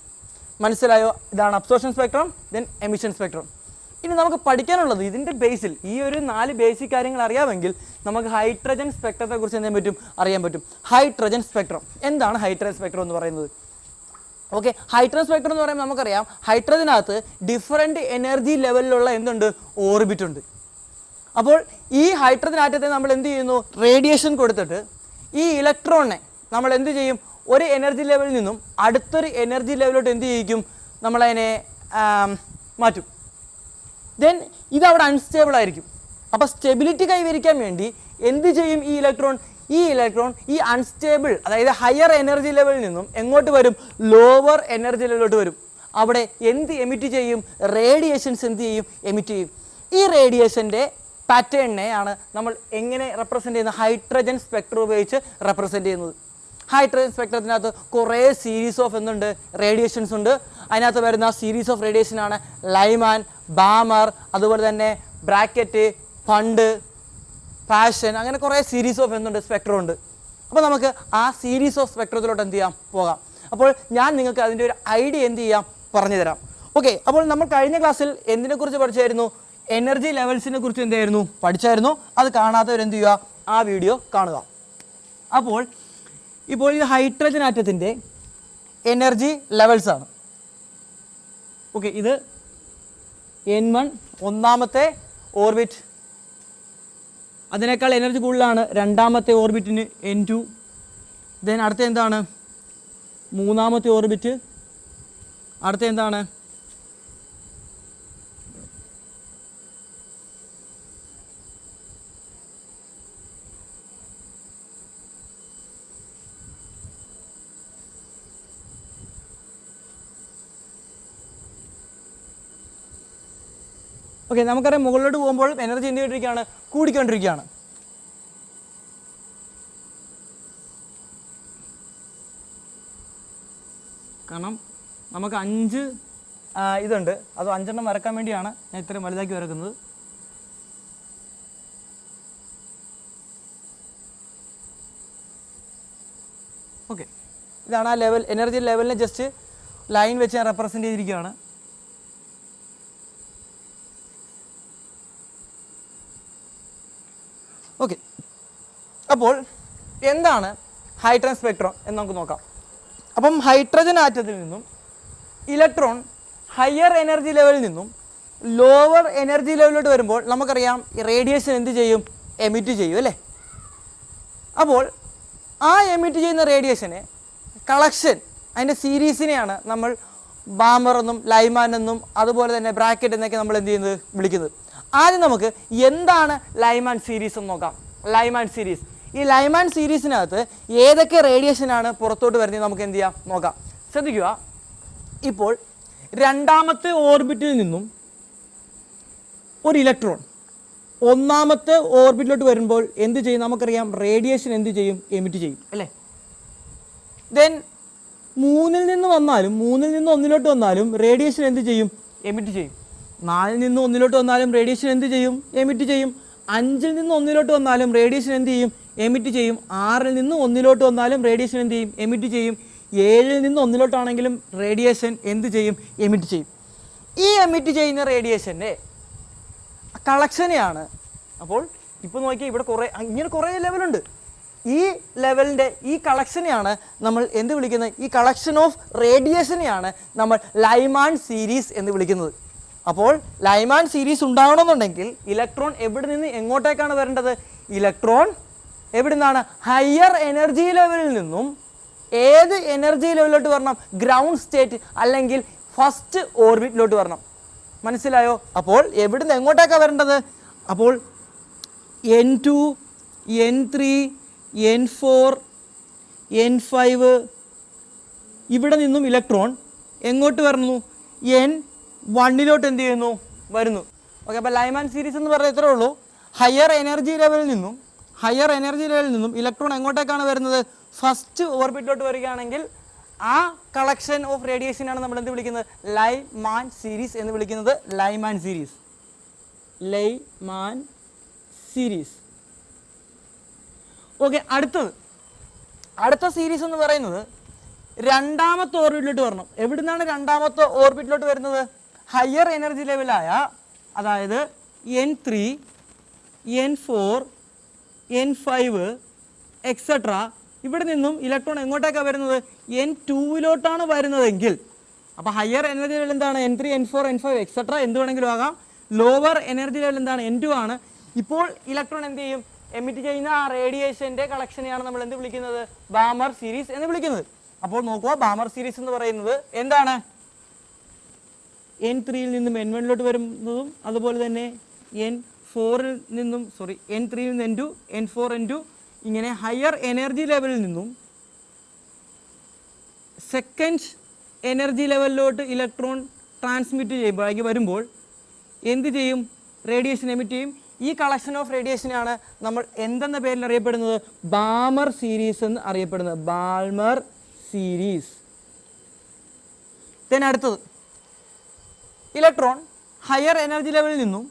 മനസ്സിലായോ? ഇതാണ് absorption spectrum, then emission spectrum. ഇനി നമുക്ക് പഠിക്കാനുള്ളത് ഇതിൻ്റെ ബേസിൽ ഈ ഒരു 4 ബേസിക് കാര്യങ്ങൾ അറിയാമെങ്കിൽ നമുക്ക് ഹൈഡ്രജൻ സ്പെക്ട്രത്തെ കുറിച്ച് എന്ത് ചെയ്യാൻ പറ്റും? അറിയാൻ പറ്റും. ഹൈഡ്രജൻ സ്പെക്ട്രം എന്താണ്? ഹൈഡ്രജൻ സ്പെക്ട്രം എന്ന് പറയുന്നത് ഓക്കെ. ഹൈഡ്രജൻ സ്പെക്ട്രം എന്ന് പറയുമ്പോൾ നമുക്കറിയാം ഹൈഡ്രജനകത്ത് ഡിഫറെൻറ്റ് എനർജി ലെവലിലുള്ള എന്തുണ്ട്? ഓർബിറ്റ് ഉണ്ട്. അപ്പോൾ ഈ ഹൈഡ്രജൻ ആറ്റത്തെ നമ്മൾ എന്ത് ചെയ്യുന്നു? റേഡിയേഷൻ കൊടുത്തിട്ട് ഈ ഇലക്ട്രോണിനെ നമ്മൾ എന്ത് ചെയ്യും? ഒരു എനർജി ലെവലിൽ നിന്നും അടുത്തൊരു എനർജി ലെവലിലോട്ട് എന്ത് ചെയ്യിക്കും? നമ്മളതിനെ മാറ്റും. ദെൻ ഇതവിടെ അൺസ്റ്റേബിൾ ആയിരിക്കും. അപ്പോൾ സ്റ്റെബിലിറ്റി കൈവരിക്കാൻ വേണ്ടി എന്ത് ചെയ്യും ഈ ഇലക്ട്രോൺ ഈ അൺസ്റ്റേബിൾ, അതായത് ഹയർ എനർജി ലെവലിൽ നിന്നും എങ്ങോട്ട് വരും? ലോവർ എനർജി ലെവലിലോട്ട് വരും. അവിടെ എന്ത് എമിറ്റ് ചെയ്യും? റേഡിയേഷൻസ് എന്ത് ചെയ്യും? എമിറ്റ് ചെയ്യും. ഈ റേഡിയേഷൻ്റെ പാറ്റേണിനെ ആണ് നമ്മൾ എങ്ങനെ റെപ്രസെൻ്റ് ചെയ്യുന്നത്? ഹൈഡ്രജൻ സ്പെക്ട്രം ഉപയോഗിച്ച് റെപ്രസെൻ്റ് ചെയ്യുന്നത്. ഹൈഡ്രജൻ സ്പെക്ട്രത്തിനകത്ത് കുറേ സീരീസ് ഓഫ് എന്തുണ്ട്? റേഡിയേഷൻസ് ഉണ്ട്. അതിനകത്ത് വരുന്ന സീരീസ് ഓഫ് റേഡിയേഷനാണ് ലൈമാൻ, ബാമർ, അതുപോലെ തന്നെ ബ്രാക്കറ്റ്, ഫണ്ട്, പാഷൻ, അങ്ങനെ കുറേ സീരീസ് ഓഫ് എന്തുണ്ട്? സ്പെക്ട്രം ഉണ്ട്. അപ്പോൾ നമുക്ക് ആ സീരീസ് ഓഫ് സ്പെക്ട്രത്തിലോട്ട് എന്ത് ചെയ്യാം? പോകാം. അപ്പോൾ ഞാൻ നിങ്ങൾക്ക് അതിൻ്റെ ഒരു ഐഡിയ എന്ത് ചെയ്യാം? പറഞ്ഞു തരാം. ഓക്കെ, അപ്പോൾ നമ്മൾ കഴിഞ്ഞ ക്ലാസ്സിൽ എന്തിനെക്കുറിച്ച് പഠിച്ചായിരുന്നു? എനർജി ലെവൽസിനെ കുറിച്ച് എന്തായിരുന്നു? പഠിച്ചായിരുന്നു. അത് കാണാത്തവരെന്ത് ചെയ്യുക? ആ വീഡിയോ കാണുക. അപ്പോൾ ഇത് ഹൈഡ്രജൻ ആറ്റത്തിൻ്റെ എനർജി ലെവൽസാണ്. ഓക്കെ, ഇത് N1 ഒന്നാമത്തെ ഓർബിറ്റ്, അതിനേക്കാൾ എനർജി കൂടുതലാണ് രണ്ടാമത്തെ ഓർബിറ്റിന് N2. ദെൻ അടുത്ത എന്താണ്? മൂന്നാമത്തെ ഓർബിറ്റ്. അടുത്ത എന്താണ്? ഓക്കെ, നമുക്കറിയാം മുകളിലോട്ട് പോകുമ്പോൾ എനർജി എന്ത് ചെയ്തിരിക്കുകയാണ്? കൂടിക്കൊണ്ടിരിക്കുകയാണ്. കാരണം നമുക്ക് 5 ഇതുണ്ട്, അത് 5 വരക്കാൻ വേണ്ടിയാണ് ഞാൻ ഇത്രയും വലുതാക്കി വരക്കുന്നത്. ഓക്കെ, ഇതാണ് ആ ലെവൽ. എനർജി ലെവലിനെ ജസ്റ്റ് ലൈൻ വെച്ച് ഞാൻ റെപ്രസെൻ്റ് ചെയ്തിരിക്കുകയാണ്. ഓക്കെ, അപ്പോൾ എന്താണ് ഹൈഡ്രജൻ സ്പെക്ട്രം എന്ന് നമുക്ക് നോക്കാം. അപ്പം ഹൈഡ്രജൻ ആറ്റത്തിൽ നിന്നും ഇലക്ട്രോൺ ഹയർ എനർജി ലെവലിൽ നിന്നും ലോവർ എനർജി ലെവലിലോട്ട് വരുമ്പോൾ നമുക്കറിയാം റേഡിയേഷൻ എന്ത് ചെയ്യും? എമിറ്റ് ചെയ്യും അല്ലേ? അപ്പോൾ ആ എമിറ്റ് ചെയ്യുന്ന റേഡിയേഷനെ കളക്ഷൻ, അതിൻ്റെ സീരീസിനെയാണ് നമ്മൾ ബാമർ എന്നും ലൈമാൻ എന്നും അതുപോലെ തന്നെ ബ്രാക്കറ്റ് എന്നൊക്കെ നമ്മൾ എന്ത് ചെയ്യുന്നത്? വിളിക്കുന്നത്. ആദ്യം നമുക്ക് എന്താണ് ലൈമാൻ സീരീസ് എന്ന് നോക്കാം. ലൈമാൻ സീരീസ്, ഈ ലൈമാൻ സീരീസിനകത്ത് ഏതൊക്കെ റേഡിയേഷനാണ് പുറത്തോട്ട് വരുന്നത് നമുക്ക് എന്ത് ചെയ്യാം? നോക്കാം. ശ്രദ്ധിക്കുക, ഇപ്പോൾ രണ്ടാമത്തെ ഓർബിറ്റിൽ നിന്നും ഒരു ഇലക്ട്രോൺ ഒന്നാമത്തെ ഓർബിറ്റിലോട്ട് വരുമ്പോൾ എന്ത് ചെയ്യും? നമുക്കറിയാം റേഡിയേഷൻ എന്ത് ചെയ്യും? എമിറ്റ് ചെയ്യും അല്ലേ? ദെൻ 3-ൽ നിന്ന് വന്നാലും 3-ൽ നിന്ന് 1-ലോട്ട് വന്നാലും റേഡിയേഷൻ എന്ത് ചെയ്യും? എമിറ്റ് ചെയ്യും. 4-ൽ നിന്ന് 1-ലോട്ട് വന്നാലും റേഡിയേഷൻ എന്ത് ചെയ്യും? എമിറ്റ് ചെയ്യും. 5-ൽ നിന്ന് 1-ലോട്ട് വന്നാലും റേഡിയേഷൻ എന്ത് ചെയ്യും? എമിറ്റ് ചെയ്യും. 6-ൽ നിന്ന് 1-ലോട്ട് വന്നാലും റേഡിയേഷൻ എന്ത് ചെയ്യും? എമിറ്റ് ചെയ്യും. 7-ൽ നിന്ന് 1-ലോട്ടാണെങ്കിലും റേഡിയേഷൻ എന്ത് ചെയ്യും? എമിറ്റ് ചെയ്യും. ഈ എമിറ്റ് ചെയ്യുന്ന റേഡിയേഷൻ്റെ കളക്ഷനെയാണ്. അപ്പോൾ ഇപ്പോൾ നോക്കിയാൽ ഇവിടെ ഇങ്ങനെ കുറേ ലെവലുണ്ട്. ഈ ലെവലിൻ്റെ ഈ കളക്ഷനെയാണ് നമ്മൾ എന്ത് വിളിക്കുന്നത്? ഈ കളക്ഷൻ ഓഫ് റേഡിയേഷനെയാണ് നമ്മൾ ലൈമാൻ സീരീസ് എന്ന് വിളിക്കുന്നത്. അപ്പോൾ ലൈമാൻ സീരീസ് ഉണ്ടാവണമെന്നുണ്ടെങ്കിൽ ഇലക്ട്രോൺ എവിടെ നിന്ന് എങ്ങോട്ടേക്കാണ് വരേണ്ടത്? ഇലക്ട്രോൺ എവിടെ നിന്നാണ്? ഹയർ എനർജി ലെവലിൽ നിന്നും ഏത് എനർജി ലെവലിലോട്ട് വരണം? ഗ്രൗണ്ട് സ്റ്റേറ്റ് അല്ലെങ്കിൽ ഫസ്റ്റ് ഓർബിറ്റിലോട്ട് വരണം. മനസ്സിലായോ? അപ്പോൾ എവിടെ നിന്ന് എങ്ങോട്ടേക്കാണ് വരേണ്ടത്? അപ്പോൾ N2, N3, N4, N5 ഇവിടെ നിന്നും ഇലക്ട്രോൺ എങ്ങോട്ട് വരുന്നു? N1-ലോട്ട് എന്ത് ചെയ്യുന്നു? വരുന്നു. ഓക്കെ, അപ്പോൾ ലൈമാൻ സീരീസ് എന്ന് പറയുന്നത് ഇത്രേ ഉള്ളൂ. ഹയർ എനർജി ലെവലിൽ നിന്നും ഇലക്ട്രോൺ എങ്ങോട്ടേക്കാണ് വരുന്നത്? ഫസ്റ്റ് ഓർബിറ്റിലോട്ട് വരികയാണെങ്കിൽ ആ കളക്ഷൻ ഓഫ് റേഡിയേഷനാണ് നമ്മൾ എന്ത് വിളിക്കുന്നത്? ലൈമാൻ സീരീസ് എന്ന് വിളിക്കുന്നത്. Lyman series. ഓക്കെ, അടുത്ത സീരീസ് എന്ന് പറയുന്നത് രണ്ടാമത്തെ ഓർബിറ്റിലോട്ട് വരണം. എവിടെ നിന്നാണ് രണ്ടാമത്തെ ഓർബിറ്റിലോട്ട് വരുന്നത്? ഹയർ എനർജി ലെവലായ, അതായത് N3, N4, N5 എക്സെട്ര ഇവിടെ നിന്നും ഇലക്ട്രോൺ എങ്ങോട്ടേക്കാണ് വരുന്നത്? N2-ലോട്ടാണ് വരുന്നതെങ്കിൽ അപ്പോൾ ഹയർ എനർജി ലെവൽ എന്താണ്? N3, N4, N5 എക്സെട്ര എന്ത് വേണമെങ്കിലും ആകാം. ലോവർ എനർജി ലെവൽ എന്താണ്? N2 ആണ്. ഇപ്പോൾ ഇലക്ട്രോൺ എന്ത് ചെയ്യും? എമിറ്റ് ചെയ്യുന്ന ആ റേഡിയേഷൻ്റെ കളക്ഷനെയാണ് നമ്മൾ എന്ത് വിളിക്കുന്നത്? ബാമർ സീരീസ് എന്ന് വിളിക്കുന്നത്. അപ്പോൾ നോക്കുക, ബാമർ സീരീസ് എന്ന് പറയുന്നത് എന്താണ്? N3 നിന്നും N1 വരുന്നതും അതുപോലെ തന്നെ N4 നിന്നും N3 നിന്ന് N2 N4 N2 ഇങ്ങനെ ഹയർ എനർജി ലെവലിൽ നിന്നും സെക്കൻഡ് എനർജി ലെവലിലോട്ട് ഇലക്ട്രോൺ ട്രാൻസ്മിറ്റ് ചെയ്യുമ്പോൾ വരുമ്പോൾ എന്ത് ചെയ്യും? റേഡിയേഷൻ എമിറ്റ് ചെയ്യും. ഈ കളക്ഷൻ ഓഫ് റേഡിയേഷനാണ് നമ്മൾ എന്തെന്ന പേരിൽ അറിയപ്പെടുന്നത്? ബാമർ സീരീസ് എന്ന് അറിയപ്പെടുന്നത്. Balmer series. then അടുത്തത് ഇലക്ട്രോൺ ഹയർ എനർജി ലെവലിൽ നിന്നും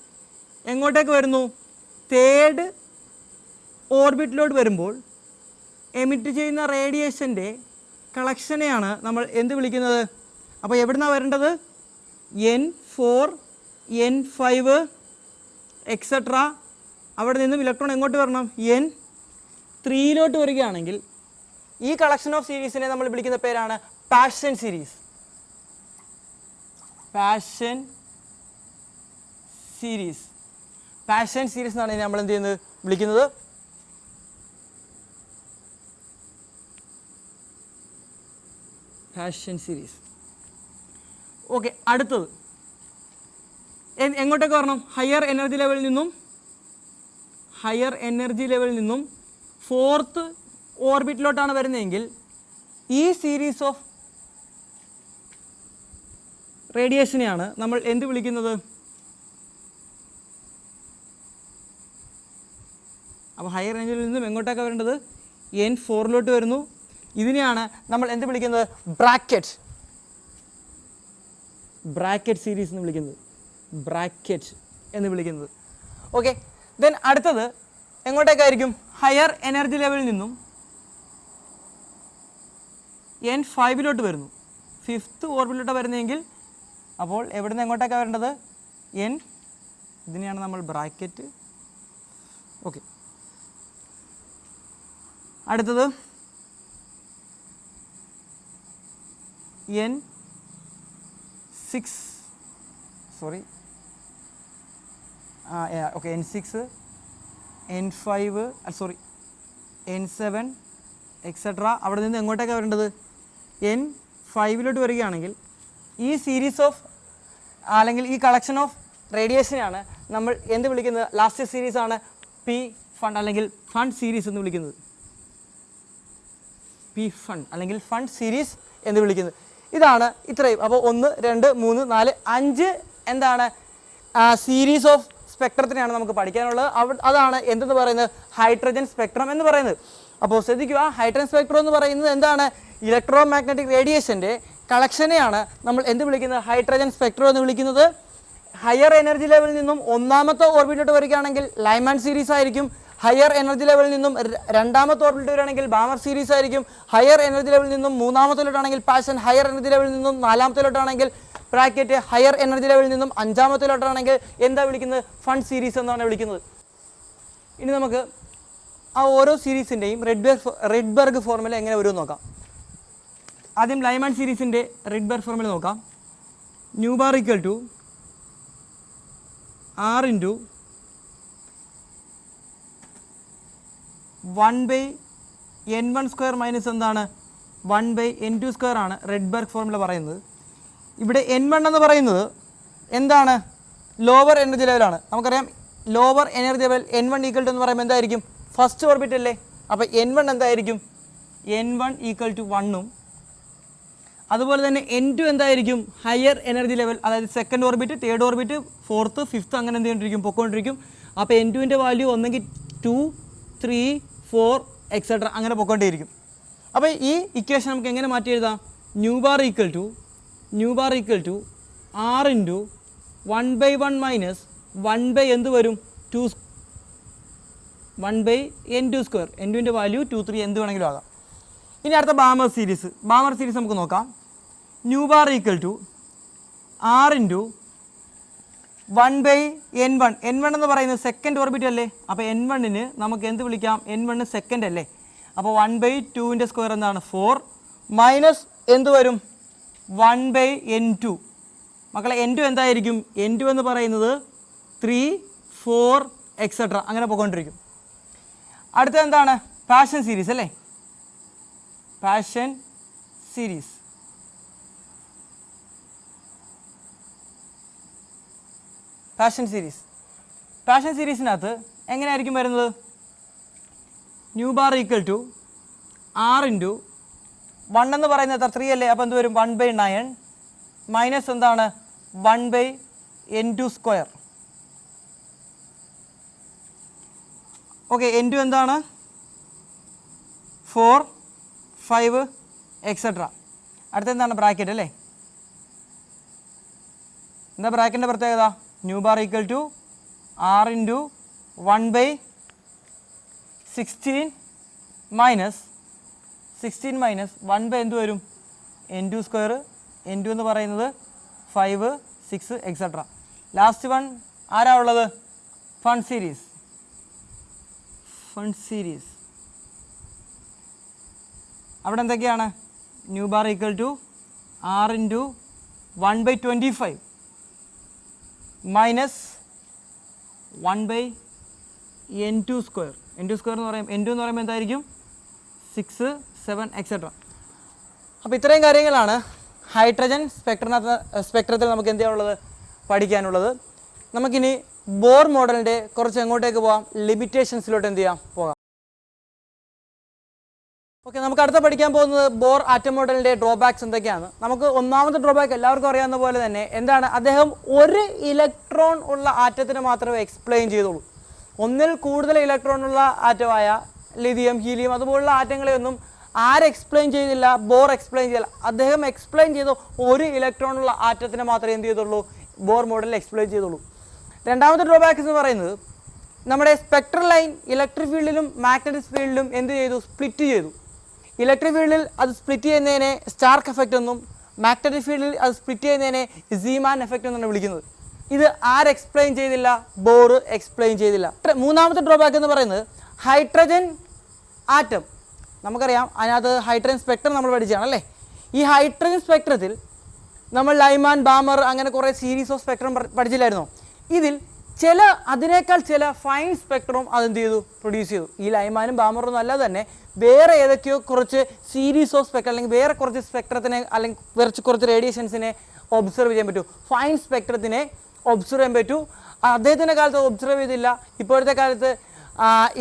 എങ്ങോട്ടേക്ക് വരുന്നു? തേർഡ് ഓർബിറ്റിലോട്ട് വരുമ്പോൾ എമിറ്റ് ചെയ്യുന്ന റേഡിയേഷൻ്റെ കളക്ഷനെയാണ് നമ്മൾ എന്ത് വിളിക്കുന്നത്? അപ്പോൾ എവിടുന്നാണ് വരേണ്ടത്? N4 N5 etcetera. അവിടെ നിന്നും ഇലക്ട്രോൺ എങ്ങോട്ട് വരണം? N3 വരികയാണെങ്കിൽ ഈ കളക്ഷൻ ഓഫ് സീരീസിനെ നമ്മൾ വിളിക്കുന്ന പേരാണ് passion series. Paschen series. Paschen series എന്നാണ് നമ്മൾ എന്ത് ചെയ്യുന്നത്? വിളിക്കുന്നത്. Passion series. ഓക്കെ, അടുത്തത് എങ്ങോട്ടേക്ക് വരണം? ഹയർ എനർജി ലെവലിൽ നിന്നും ഫോർത്ത് ഓർബിറ്റിലോട്ടാണ് വരുന്നതെങ്കിൽ ഈ സീരീസ് ഓഫ് റേഡിയേഷനെയാണ് നമ്മൾ എന്ത് വിളിക്കുന്നത്? അപ്പോൾ ഹയർ എനർജിയിൽ നിന്നും എങ്ങോട്ടേക്കാണ് വരേണ്ടത്? N4 വരുന്നു. ഇതിനെയാണ് നമ്മൾ എന്ത് വിളിക്കുന്നത്? ബ്രാക്കറ്റ് സീരീസ് എന്ന് വിളിക്കുന്നത്. ബ്രാക്കറ്റ് എന്ന് വിളിക്കുന്നത്. ഓക്കെ, ദെൻ അടുത്തത് എങ്ങോട്ടേക്കായിരിക്കും? ഹയർ എനർജി ലെവലിൽ നിന്നും N5 വരുന്നു. ഫിഫ്ത്ത് ഓർബിറ്റിലോട്ട് വരുന്നതെങ്കിൽ അപ്പോൾ എവിടെ നിന്ന് എങ്ങോട്ടേക്കാണ് വരേണ്ടത്? ഇതിനെയാണ് നമ്മൾ ബ്രാക്കറ്റ്. ഓക്കെ, അടുത്തത് N6 N6 N5 N7 etcetera. അവിടെ നിന്ന് എങ്ങോട്ടേക്കാണ് വരേണ്ടത്? N5 വരികയാണെങ്കിൽ ഈ സീരീസ് ഓഫ് അല്ലെങ്കിൽ ഈ കളക്ഷൻ ഓഫ് റേഡിയേഷനെയാണ് നമ്മൾ എന്ത് വിളിക്കുന്നത്? ലാസ്റ്റ് സീരീസാണ് പി ഫണ്ട് അല്ലെങ്കിൽ ഫണ്ട് സീരീസ് എന്ന് വിളിക്കുന്നത്. പി ഫണ്ട് അല്ലെങ്കിൽ ഫണ്ട് സീരീസ് എന്ന് വിളിക്കുന്നത്. ഇതാണ് ഇത്രയും. അപ്പോൾ 1 2 3 4 5 എന്താണ് സീരീസ് ഓഫ് സ്പെക്ട്രത്തിനെയാണ് നമുക്ക് പഠിക്കാനുള്ളത്. അതാണ് എന്തെന്ന് പറയുന്നത്? ഹൈഡ്രജൻ സ്പെക്ട്രം എന്ന് പറയുന്നത്. അപ്പോൾ ശ്രദ്ധിക്കുക, ഹൈഡ്രജൻ സ്പെക്ട്രം എന്ന് പറയുന്നത് എന്താണ്? ഇലക്ട്രോ മാഗ്നറ്റിക് റേഡിയേഷൻ്റെ കളക്ഷനെയാണ് നമ്മൾ എന്ത് വിളിക്കുന്നത്? ഹൈഡ്രജൻ സ്പെക്ട്രം എന്ന് വിളിക്കുന്നത്. ഹയർ എനർജി ലെവലിൽ നിന്നും ഒന്നാമത്തെ ഓർബിറ്റിലോട്ട് വരികയാണെങ്കിൽ ലൈമാൻ സീരീസ് ആയിരിക്കും. ഹയർ എനർജി ലെവലിൽ നിന്നും രണ്ടാമത്തെ ഓർബിറ്റിൽ വരികയാണെങ്കിൽ ബാമർ സീരീസ് ആയിരിക്കും. ഹയർ എനർജി ലെവലിൽ നിന്നും മൂന്നാമത്തിലോട്ടാണെങ്കിൽ പാഷൻ. ഹയർ എനർജി ലെവലിൽ നിന്നും നാലാമത്തിലോട്ടാണെങ്കിൽ ബ്രാക്കറ്റ്. ഹയർ എനർജി ലെവലിൽ നിന്നും അഞ്ചാമത്തിലോട്ടാണെങ്കിൽ എന്താ വിളിക്കുന്നത്? ഫണ്ട് സീരീസ് എന്നാണ് വിളിക്കുന്നത്. ഇനി നമുക്ക് ആ ഓരോ സീരീസിൻ്റെയും റിഡ്ബർഗ് ഫോർമുല എങ്ങനെ വരുമെന്ന് നോക്കാം. ആദ്യം ലൈമാൻ സീരീസിൻ്റെ റിഡ്ബർഗ് ഫോർമുല നോക്കാം. Nu bar equal to R × 1/n1² minus എന്താണ്? 1/n2² ആണ് റിഡ്ബർഗ് ഫോർമുല പറയുന്നത്. ഇവിടെ N1 എന്ന് പറയുന്നത് എന്താണ്? ലോവർ എനർജി ലെവലാണ്. നമുക്കറിയാം lower energy level N1 equal to എന്ന് പറയുമ്പോൾ എന്തായിരിക്കും? ഫസ്റ്റ് ഓർബിറ്റ് അല്ലേ. അപ്പോൾ N1 എന്തായിരിക്കും? N1 ഈക്വൽ ടു 1ഉം അതുപോലെ തന്നെ N2 എന്തായിരിക്കും? ഹയർ എനർജി ലെവൽ, അതായത് second orbit, third orbit, fourth, fifth അങ്ങനെ എന്ത് ചെയ്തുകൊണ്ടിരിക്കും? പൊക്കോണ്ടിരിക്കും. അപ്പോൾ N2ൻ്റെ വാല്യൂ ഒന്നെങ്കിൽ 2 3 4 എക്സെട്ര അങ്ങനെ പൊക്കോണ്ടേയിരിക്കും. അപ്പോൾ ഈ ഇക്വേഷൻ നമുക്ക് എങ്ങനെ മാറ്റി എഴുതാം? Nu bar equal to R × 1/1 minus 1/ എന്ത് വരും? 2 1/n2². N2ൻ്റെ വാല്യൂ 2 3 എന്ത് വേണമെങ്കിലും ആകാം. ഇനി അടുത്ത ബാമർ സീരീസ് നമുക്ക് നോക്കാം. Nu bar equal to R × 1/n1. N1 എന്ന് പറയുന്നത് സെക്കൻഡ് ഓർബിറ്റ് അല്ലേ. അപ്പോൾ N1ന് നമുക്ക് എന്ത് വിളിക്കാം? N1 സെക്കൻഡ് അല്ലേ. അപ്പോൾ 1/2² എന്താണ്? 4 മൈനസ് എന്ത് വരും? 1/n2. മക്കളെ N2 എന്തായിരിക്കും? N2 എന്ന് പറയുന്നത് 3 4 എക്സെട്ര അങ്ങനെ പോയിക്കൊണ്ടിരിക്കും. അടുത്ത എന്താണ്? പാഷൻ സീരീസ് അല്ലേ. Paschen series Paschen series. പാഷൻ സീരീസിനകത്ത് എങ്ങനെയായിരിക്കും വരുന്നത്? Nu bar equal to R into 1 എന്ന് പറയുന്നത് എത്ര? 3 അല്ലേ? അപ്പോൾ എന്ത് വരും? 1/9 മൈനസ് എന്താണ്? 1/n². ഓക്കെ, n2 എന്താണ്? 4, 5 എക്സെട്ര. അടുത്ത എന്താണ്? ബ്രാക്കറ്റ് അല്ലേ? എന്താ ബ്രാക്കറ്റിൻ്റെ പ്രത്യേകത? Nu bar equal to R into 1/16 minus 1 എന്ത് വരും? n². n2 എന്ന് പറയുന്നത് 5, 6 എക്സെട്ര. ലാസ്റ്റ് വൺ ആരാ ഉള്ളത്? Pfund series. അവിടെ എന്തൊക്കെയാണ്? Nu bar equal to R into 1/25 minus 1/n². n² എന്ന് പറയുമ്പോൾ n2 എന്ന് പറയുമ്പോൾ എന്തായിരിക്കും? 6, 7 എക്സെട്ര. അപ്പോൾ ഇത്രയും കാര്യങ്ങളാണ് ഹൈഡ്രജൻ സ്പെക്ട്രത്തിൽ നമുക്ക് എന്ത് ചെയ്യാനുള്ളത്? പഠിക്കാനുള്ളത്. നമുക്കിനി ബോർ മോഡലിൻ്റെ കുറച്ച് എങ്ങോട്ടേക്ക് പോകാം? ലിമിറ്റേഷൻസിലോട്ട് എന്ത് ചെയ്യാം? പോകാം. ഓക്കെ, നമുക്ക് അടുത്ത പഠിക്കാൻ പോകുന്നത് ബോർ ആറ്റം മോഡലിൻ്റെ ഡ്രോബാക്സ് എന്തൊക്കെയാണ്. നമുക്ക് ഒന്നാമത്തെ ഡ്രോബാക്ക് എല്ലാവർക്കും അറിയാവുന്ന പോലെ തന്നെ എന്താണ്? അദ്ദേഹം ഒരു ഇലക്ട്രോൺ ഉള്ള ആറ്റത്തിന് മാത്രമേ എക്സ്പ്ലെയിൻ ചെയ്തുള്ളൂ. ഒന്നിൽ കൂടുതൽ ഇലക്ട്രോൺ ഉള്ള ആറ്റമായ ലിഥിയം, ഹീലിയം അതുപോലുള്ള ആറ്റങ്ങളെയൊന്നും എക്സ്പ്ലെയിൻ ചെയ്തില്ല, ബോർ എക്സ്പ്ലെയിൻ ചെയ്തില്ല. അദ്ദേഹം എക്സ്പ്ലെയിൻ ചെയ്തു ഒരു ഇലക്ട്രോൺ ഉള്ള ആറ്റത്തിന് മാത്രമേ എന്ത് ചെയ്തുള്ളൂ? ബോർ മോഡലിൽ എക്സ്പ്ലെയിൻ ചെയ്തുള്ളൂ. രണ്ടാമത്തെ ഡ്രോബാക്ക് എന്ന് പറയുന്നത് നമ്മുടെ സ്പെക്ട്രൽ ലൈൻ ഇലക്ട്രിക് ഫീൽഡിലും മാഗ്നറ്റിക് ഫീൽഡിലും എന്ത് ചെയ്തു? സ്പ്ലിറ്റ് ചെയ്തു. ഇലക്ട്രിക് ഫീൽഡിൽ അത് സ്പ്ലിറ്റ് ചെയ്യുന്നതിനെ സ്റ്റാർക്ക് എഫക്റ്റ് എന്നും മാഗ്നറ്റിക് ഫീൽഡിൽ അത് സ്പ്ലിറ്റ് ചെയ്യുന്നതിനെ സീമാൻ എഫക്റ്റ് എന്നാണ് വിളിക്കുന്നത്. ഇത് എക്സ്പ്ലെയിൻ ചെയ്തില്ല? ബോർ എക്സ്പ്ലെയിൻ ചെയ്തില്ല. മൂന്നാമത്തെ ഡ്രോബാക്ക് എന്ന് പറയുന്നത് ഹൈഡ്രജൻ ആറ്റം. നമുക്കറിയാം അതിനകത്ത് ഹൈഡ്രജൻ സ്പെക്ട്രം നമ്മൾ പഠിച്ചതാണ് അല്ലേ? ഈ ഹൈഡ്രജൻ സ്പെക്ട്രത്തിൽ നമ്മൾ ലൈമാൻ, ബാമർ അങ്ങനെ കുറേ സീരീസ് ഓഫ് സ്പെക്ട്രം പഠിച്ചില്ലായിരുന്നോ? ഇതിൽ അതിനേക്കാൾ ചില ഫൈൻ സ്പെക്ട്രം അതെന്ത് ചെയ്തു? പ്രൊഡ്യൂസ് ചെയ്തു. ഈ ലൈമാനും ബാമറും അല്ലാതെ തന്നെ വേറെ ഏതൊക്കെയോ കുറച്ച് സീരീസ് ഓഫ് സ്പെക്ട്രം അല്ലെങ്കിൽ വേറെ കുറച്ച് സ്പെക്ട്രത്തിനെ അല്ലെങ്കിൽ കുറച്ച് റേഡിയേഷൻസിനെ ഒബ്സർവ് ചെയ്യാൻ പറ്റൂ. ഫൈൻ സ്പെക്ട്രത്തിനെ ഒബ്സർവ് ചെയ്യാൻ പറ്റൂ. അദ്ദേഹത്തിൻ്റെ കാലത്ത് ഒബ്സർവ് ചെയ്തില്ല. ഇപ്പോഴത്തെ കാലത്ത്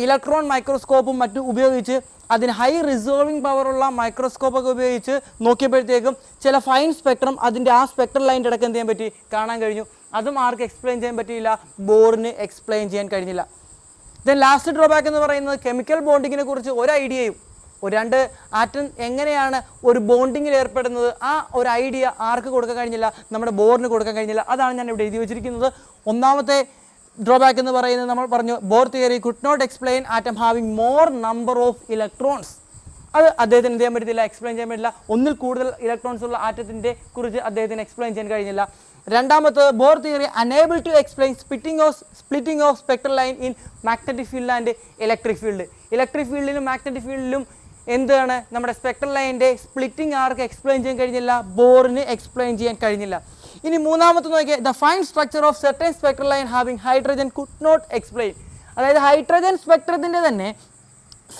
ഇലക്ട്രോൺ മൈക്രോസ്കോപ്പും മറ്റും ഉപയോഗിച്ച് അതിന് ഹൈ റിസോൾവിങ് പവറുള്ള മൈക്രോസ്കോപ്പൊക്കെ ഉപയോഗിച്ച് നോക്കിയപ്പോഴത്തേക്കും ചില ഫൈൻ സ്പെക്ട്രം അതിൻ്റെ ആ സ്പെക്ട്രൽ ലൈൻ്റെ ഇടയ്ക്ക് എന്ത് ചെയ്യാൻ പറ്റി? കാണാൻ കഴിഞ്ഞു. അതും ആർക്ക് എക്സ്പ്ലെയിൻ ചെയ്യാൻ പറ്റിയില്ല? ബോറിന് എക്സ്പ്ലെയിൻ ചെയ്യാൻ കഴിഞ്ഞില്ല. ദെൻ ലാസ്റ്റ് ഡ്രോബാക്ക് എന്ന് പറയുന്നത് കെമിക്കൽ ബോണ്ടിങ്ങിനെ കുറിച്ച് ഒരു ഐഡിയയും, രണ്ട് ആറ്റം എങ്ങനെയാണ് ഒരു ബോണ്ടിങ്ങിൽ ഏർപ്പെടുന്നത്, ആ ഒരു ഐഡിയ ആർക്ക് കൊടുക്കാൻ കഴിഞ്ഞില്ല? നമ്മുടെ ബോറിന് കൊടുക്കാൻ കഴിഞ്ഞില്ല. അതാണ് ഞാൻ ഇവിടെ എഴുതി വെച്ചിരിക്കുന്നത്. ഒന്നാമത്തെ ഡ്രോബാക്ക് എന്ന് പറയുന്നത് നമ്മൾ പറഞ്ഞു, Bohr theory could not explain atom having more number of electrons. അത് അദ്ദേഹത്തിന് എന്ത് ചെയ്യാൻ പറ്റില്ല? എക്സ്പ്ലെയിൻ ചെയ്യാൻ പറ്റില്ല. ഒന്നിൽ കൂടുതൽ ഇലക്ട്രോൺസ് ഉള്ള ആറ്റത്തിൻ്റെ കുറിച്ച് അദ്ദേഹത്തിന് എക്സ്പ്ലെയിൻ ചെയ്യാൻ കഴിഞ്ഞില്ല. രണ്ടാമത് Bohr theory unable to explain splitting of spectral line in magnetic field and electric field. Electric ഫീൽഡിലും മാഗ്നറ്റിക് ഫീൽഡിലും എന്താണ് നമ്മുടെ സ്പെക്ട്രൽ ലൈൻ്റെ സ്പ്ലിറ്റിംഗ് ആർക്ക് എക്സ്പ്ലെയിൻ ചെയ്യാൻ കഴിഞ്ഞില്ല? ബോറിന് എക്സ്പ്ലെയിൻ ചെയ്യാൻ കഴിഞ്ഞില്ല. ഇനി മൂന്നാമത്തെ നോക്കിയാൽ the fine structure of certain spectral line having hydrogen could not explain. അതായത് ഹൈഡ്രജൻ സ്പെക്ട്രത്തിൻ്റെ തന്നെ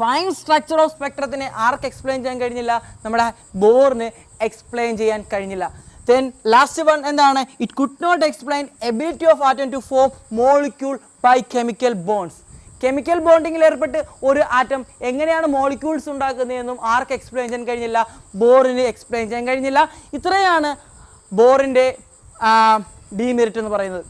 ഫൈൻ സ്ട്രക്ചർ ഓഫ് സ്പെക്ട്രത്തിനെ ആർക്ക് എക്സ്പ്ലെയിൻ ചെയ്യാൻ കഴിഞ്ഞില്ല? നമ്മുടെ ബോറിന് എക്സ്പ്ലെയിൻ ചെയ്യാൻ കഴിഞ്ഞില്ല. ദെൻ ലാസ്റ്റ് വൺ എന്താണ്? It could not explain ability of atom to form molecule by chemical bonds. Chemical ബോണ്ടിങ്ങിൽ ഏർപ്പെട്ട് ഒരു ആറ്റം എങ്ങനെയാണ് മോളിക്യൂൾസ് ഉണ്ടാക്കുന്നതെന്നും ആർക്ക് എക്സ്പ്ലെയിൻ ചെയ്യാൻ കഴിഞ്ഞില്ല? ബോറിന് എക്സ്പ്ലെയിൻ ചെയ്യാൻ കഴിഞ്ഞില്ല. ഇത്രയാണ് ബോറിൻ്റെ ഡീമെറിറ്റ് എന്ന് പറയുന്നത്.